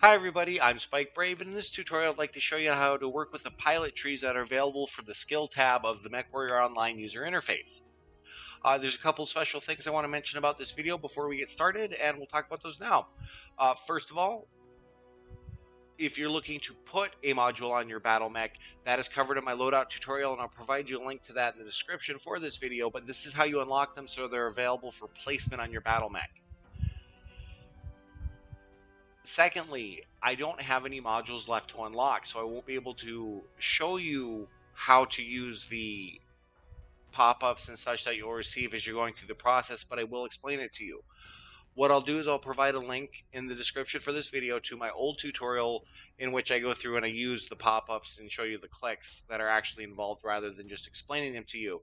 Hi everybody, I'm Spike Brave, and in this tutorial I'd like to show you how to work with the pilot trees that are available from the skill tab of the MechWarrior Online user interface. There's a couple special things I want to mention about this video before we get started, and we'll talk about those now. First of all, if you're looking to put a module on your battle mech, that is covered in my loadout tutorial, and I'll provide you a link to that in the description for this video, but this is how you unlock them so they're available for placement on your battle mech. Secondly, I don't have any modules left to unlock, so I won't be able to show you how to use the pop-ups and such that you'll receive as you're going through the process, but I will explain it to you. What I'll do is I'll provide a link in the description for this video to my old tutorial in which I go through and I use the pop-ups and show you the clicks that are actually involved rather than just explaining them to you.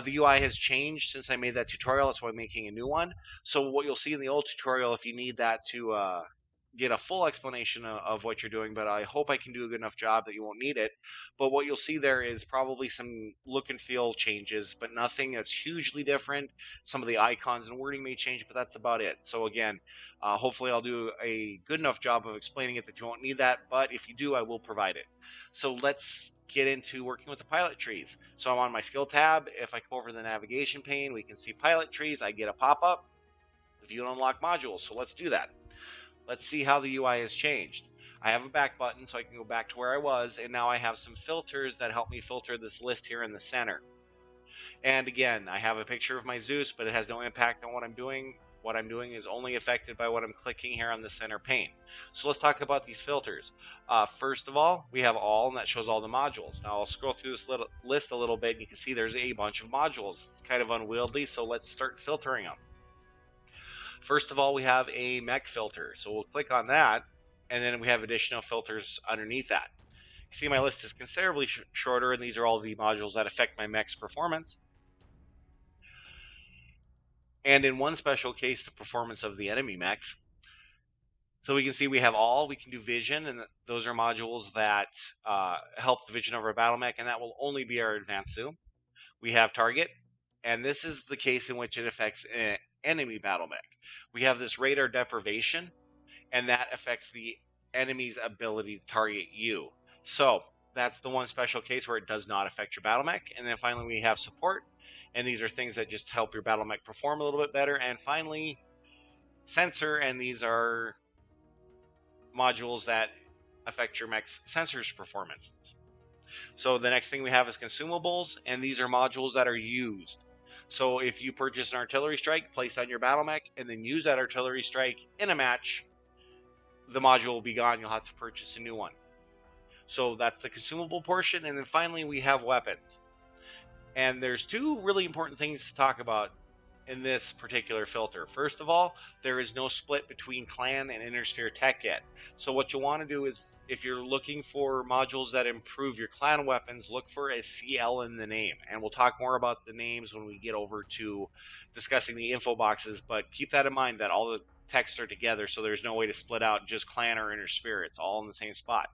The UI has changed since I made that tutorial, that's why I'm making a new one. So what you'll see in the old tutorial, if you need that to get a full explanation of what you're doing, but I hope I can do a good enough job that you won't need it. But what you'll see there is probably some look and feel changes, but nothing that's hugely different. Some of the icons and wording may change, but that's about it. So again, hopefully I'll do a good enough job of explaining it that you won't need that, but if you do, I will provide it. So let's get into working with the pilot trees. So I'm on my skill tab. If I come over to the navigation pane, we can see pilot trees. I get a pop-up if you unlock modules. So let's do that. Let's see how the UI has changed. I have a back button so I can go back to where I was, and now I have some filters that help me filter this list here in the center. And again, I have a picture of my Zeus, but it has no impact on what I'm doing. What I'm doing is only affected by what I'm clicking here on the center pane. So let's talk about these filters. First of all, we have all, and that shows all the modules. Now I'll scroll through this list a little bit, and you can see there's a bunch of modules. It's kind of unwieldy, so let's start filtering them. First of all, we have a mech filter. So we'll click on that, and then we have additional filters underneath that. You see my list is considerably shorter, and these are all the modules that affect my mech's performance. And in one special case, the performance of the enemy mechs. So we can see we have all, we can do vision, and those are modules that help the vision of our battle mech, and that will only be our advanced zoom. We have target, and this is the case in which it affects an enemy battle mech. We have this radar deprivation, and that affects the enemy's ability to target you. So that's the one special case where it does not affect your battle mech. And then finally we have support, and these are things that just help your battle mech perform a little bit better. And finally, sensor, and these are modules that affect your mech's sensor's performance. So the next thing we have is consumables, and these are modules that are used. So if you purchase an artillery strike, place on your battle mech, and then use that artillery strike in a match, the module will be gone. You'll have to purchase a new one. So that's the consumable portion. And then finally, we have weapons. And there's two really important things to talk about in this particular filter. First of all, there is no split between clan and intersphere tech yet. So what you'll want to do is, if you're looking for modules that improve your clan weapons, look for a CL in the name. And we'll talk more about the names when we get over to discussing the info boxes, but keep that in mind that all the texts are together, so there's no way to split out just clan or intersphere. It's all in the same spot.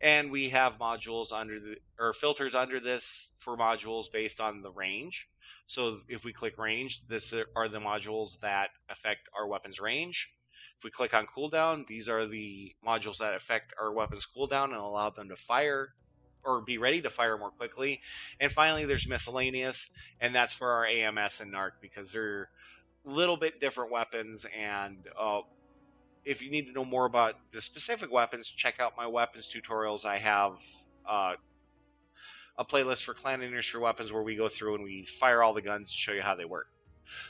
And we have modules under the, or filters under this for modules based on the range. So if we click range, these are the modules that affect our weapon's range. If we click on cooldown, these are the modules that affect our weapon's cooldown and allow them to fire or be ready to fire more quickly. And finally, there's miscellaneous, and that's for our AMS and NARC because they're a little bit different weapons. And if you need to know more about the specific weapons, check out my weapons tutorials. I have a playlist for clan and intersphere weapons where we go through and we fire all the guns to show you how they work.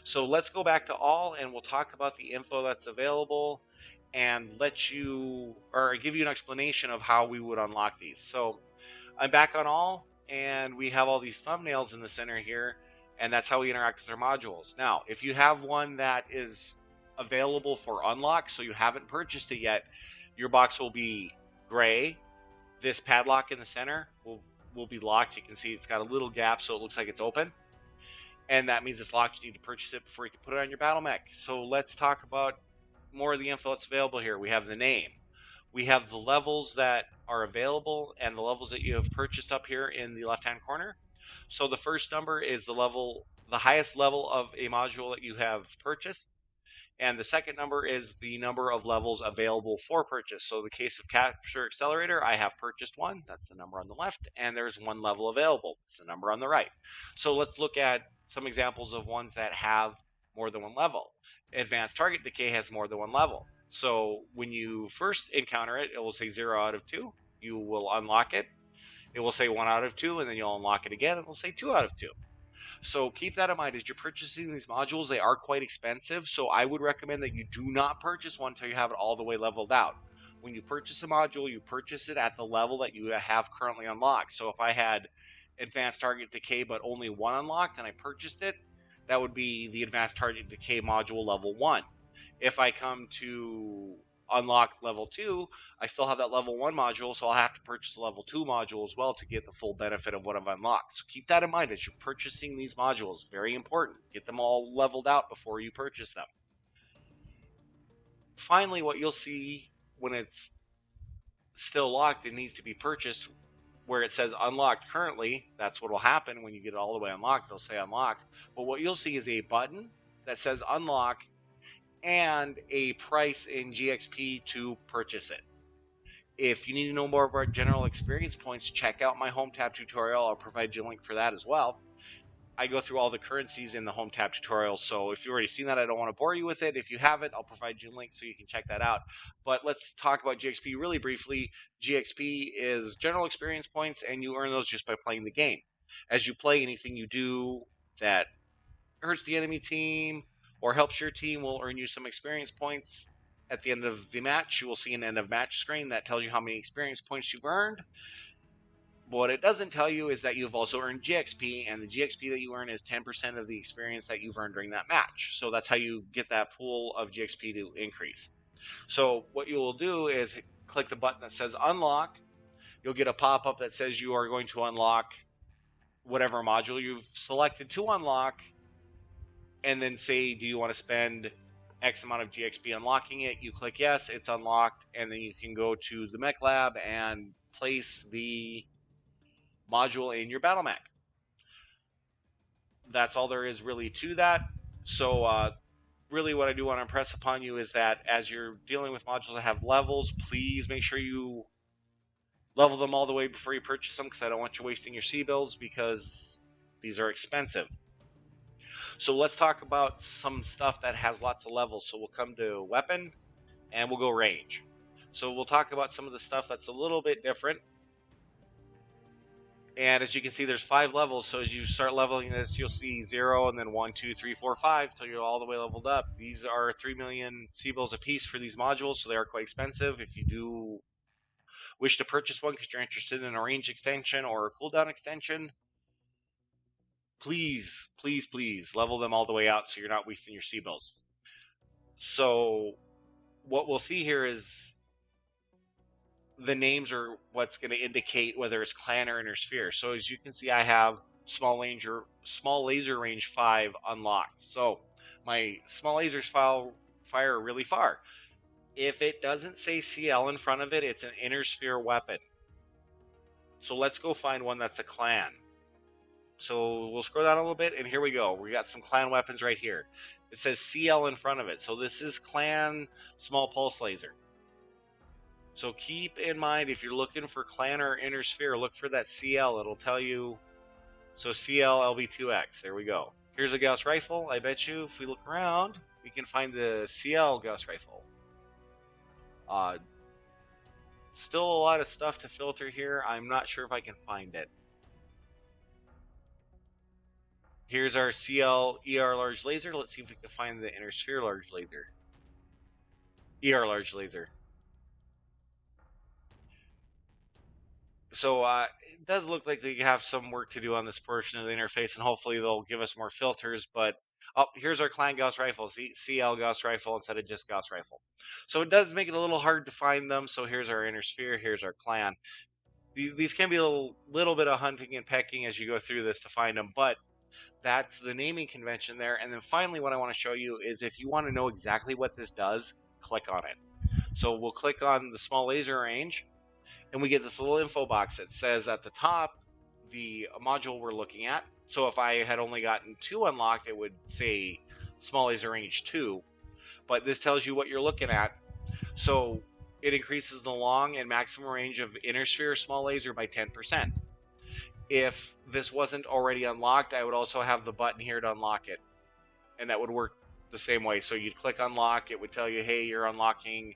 So let's go back to all, and we'll talk about the info that's available and let you, or give you an explanation of how we would unlock these. So I'm back on all, and we have all these thumbnails in the center here, and that's how we interact with our modules. Now, if you have one that is available for unlock, so you haven't purchased it yet, your box will be gray. This padlock in the center will be locked. You can see it's got a little gap, so it looks like it's open. And that means it's locked. You need to purchase it before you can put it on your battle mech. So let's talk about more of the info that's available here. We have the name. We have the levels that are available and the levels that you have purchased up here in the left-hand corner. So the first number is the highest level of a module that you have purchased. And the second number is the number of levels available for purchase. So in the case of Capture Accelerator, I have purchased one. That's the number on the left. And there's one level available. It's the number on the right. So let's look at some examples of ones that have more than one level. Advanced Target Decay has more than one level. So when you first encounter it, it will say 0 out of 2. You will unlock it. It will say 1 out of 2, and then you'll unlock it again. It will say 2 out of 2. So keep that in mind as you're purchasing these modules. They are quite expensive, so I would recommend that you do not purchase one until you have it all the way leveled out. When you purchase a module, you purchase it at the level that you have currently unlocked. So if I had Advanced Target Decay but only one unlocked and I purchased it, that would be the Advanced Target Decay module level 1. If I come to unlock level 2, I still have that level 1 module, so I'll have to purchase a level 2 module as well to get the full benefit of what I've unlocked. So keep that in mind as you're purchasing these modules. Very important. Get them all leveled out before you purchase them. Finally, what you'll see when it's still locked, it needs to be purchased, where it says unlocked currently. That's what will happen when you get it all the way unlocked. They'll say unlocked. But what you'll see is a button that says unlock and a price in GXP to purchase it. If you need to know more about general experience points, check out my home tab tutorial. I'll provide you a link for that as well. I go through all the currencies in the home tab tutorial, so if you've already seen that, I don't want to bore you with it. If you haven't, I'll provide you a link so you can check that out. But let's talk about GXP really briefly. GXP is general experience points, and you earn those just by playing the game. As you play, anything you do that hurts the enemy team or helps your team will earn you some experience points. At the end of the match, you will see an end of match screen that tells you how many experience points you've earned. But what it doesn't tell you is that you've also earned GXP, and the GXP that you earn is 10% of the experience that you've earned during that match. So that's how you get that pool of GXP to increase. So what you will do is click the button that says unlock. You'll get a pop-up that says you are going to unlock whatever module you've selected to unlock, and then say, do you want to spend X amount of GXP unlocking it? You click yes, it's unlocked, and then you can go to the Mech Lab and place the module in your battle mech. That's all there is really to that. So really what I do want to impress upon you is that as you're dealing with modules that have levels, please make sure you level them all the way before you purchase them, because I don't want you wasting your C-bills, because these are expensive. So let's talk about some stuff that has lots of levels. So we'll come to weapon and we'll go range. So we'll talk about some of the stuff that's a little bit different. And as you can see, there's 5 levels. So as you start leveling this, you'll see 0 and then 1, 2, 3, 4, 5 until you're all the way leveled up. These are 3 million C-bills a piece for these modules, so they are quite expensive. If you do wish to purchase one because you're interested in a range extension or a cooldown extension, please, please, please level them all the way out so you're not wasting your C-bills. So what we'll see here is the names are what's going to indicate whether it's clan or inner sphere. So as you can see, I have small laser range 5 unlocked. So my small lasers fire really far. If it doesn't say CL in front of it, it's an inner sphere weapon. So let's go find one that's a clan. So we'll scroll down a little bit, and here we go. We got some clan weapons right here. It says CL in front of it. So this is clan small pulse laser. So keep in mind, if you're looking for clan or inner sphere, look for that CL. It'll tell you. So CL LB2X. There we go. Here's a Gauss rifle. I bet you if we look around, we can find the CL Gauss rifle. Still a lot of stuff to filter here. I'm not sure if I can find it. Here's our CL ER large laser. Let's see if we can find the inner sphere large laser. ER large laser. So it does look like they have some work to do on this portion of the interface, and hopefully they'll give us more filters. But here's our clan Gauss rifle, CL Gauss rifle instead of just Gauss rifle. So it does make it a little hard to find them. So here's our inner sphere, here's our clan. These can be a little bit of hunting and pecking as you go through this to find them, but that's the naming convention there. And then finally, what I want to show you is if you want to know exactly what this does, click on it. So we'll click on the small laser range, and we get this little info box that says at the top the module we're looking at. So if I had only gotten 2 unlocked, it would say small laser range 2. but this tells you what you're looking at. So it increases the long and maximum range of inner sphere small laser by 10%. If this wasn't already unlocked, I would also have the button here to unlock it, and that would work the same way. So you'd click unlock, it would tell you, hey, you're unlocking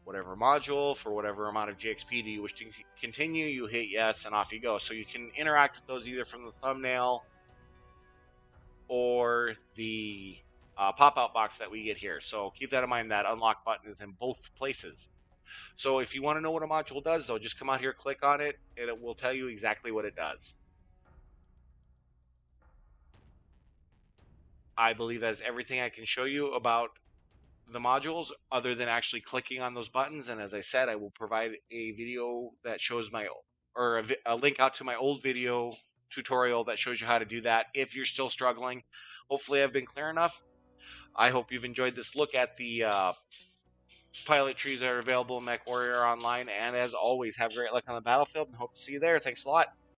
whatever module for whatever amount of GXP. Do you wish to continue? You hit yes, and off you go. So you can interact with those either from the thumbnail or the pop-out box that we get here. So keep that in mind, that unlock button is in both places. So if you want to know what a module does, though, just come out here, click on it, and it will tell you exactly what it does. I believe that's everything I can show you about the modules other than actually clicking on those buttons. And as I said, I will provide a video that shows a link out to my old video tutorial that shows you how to do that if you're still struggling. Hopefully I've been clear enough. I hope you've enjoyed this look at the pilot trees that are available in MechWarrior Online. And as always, have great luck on the battlefield and hope to see you there. Thanks a lot.